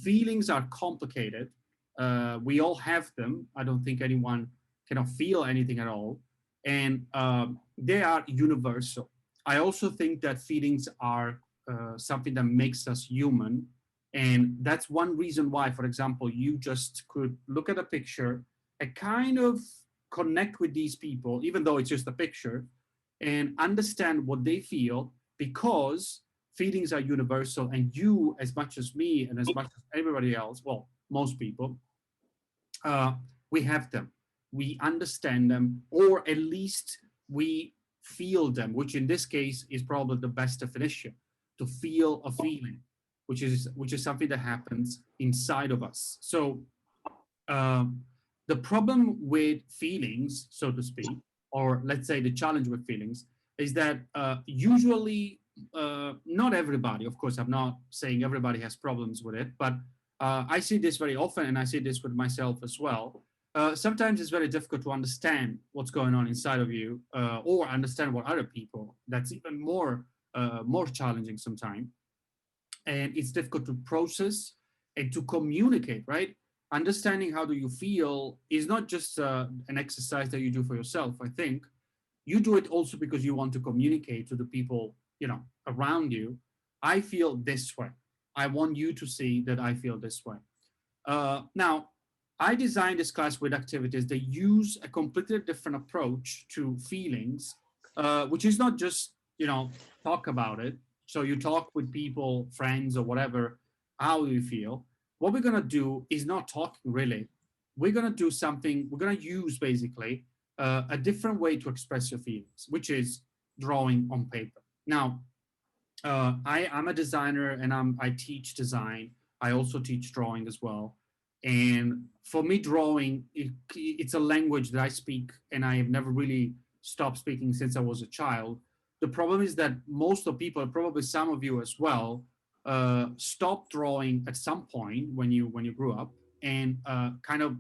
Feelings are complicated. We all have them. I don't think anyone cannot feel anything at all. And they are universal. I also think that feelings are something that makes us human. And that's one reason why, for example, you just could look at a picture and kind of connect with these people, even though it's just a picture, and understand what they feel, because feelings are universal, and you, as much as me and as much as everybody else, well, most people, uh, we have them, we understand them, or at least we feel them, which in this case is probably the best definition. To feel a feeling, which is something that happens inside of us. So um, the problem with feelings, so to speak, or let's say the challenge with feelings, is that usually, not everybody, of course, I'm not saying everybody has problems with it, but I see this very often, and I see this with myself as well. Sometimes it's very difficult to understand what's going on inside of you, or understand what other people. That's even more challenging sometimes, and it's difficult to process and to communicate, right? Understanding how do you feel is not just an exercise that you do for yourself. I think you do it also because you want to communicate to the people, around you. I feel this way. I want you to see that I feel this way. Now, I designed this class with activities that use a completely different approach to feelings, which is not just, talk about it. So you talk with people, friends, or whatever, how you feel. What we're going to do is not talking really. We're going to do something, we're going to use basically a different way to express your feelings, which is drawing on paper. Now, I'm a designer, and I teach design. I also teach drawing as well. And for me, drawing, it's a language that I speak, and I have never really stopped speaking since I was a child. The problem is that most of people, probably some of you as well, stopped drawing at some point when you grew up, and kind of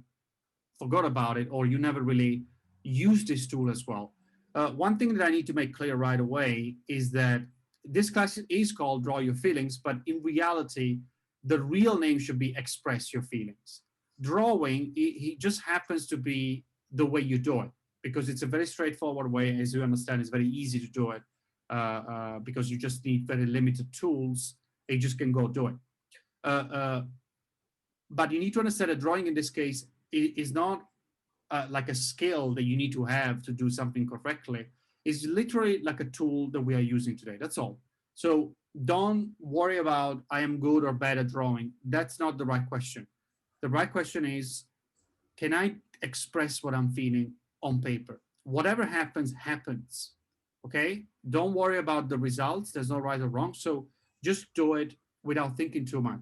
forgot about it, or you never really used this tool as well. One thing that I need to make clear right away is that this class is called Draw Your Feelings, but in reality, the real name should be Express Your Feelings. Drawing, it just happens to be the way you do it, because it's a very straightforward way. As you understand, it's very easy to do it, because you just need very limited tools. You just can go do it. Uh, uh, but you need to understand that drawing in this case is not like a skill that you need to have to do something correctly. It's literally like a tool that we are using today. That's all. So don't worry about I am good or bad at drawing. That's not the right question. The right question is, can I express what I'm feeling on paper? Whatever happens, happens. Okay? Don't worry about the results. There's no right or wrong. So just do it without thinking too much.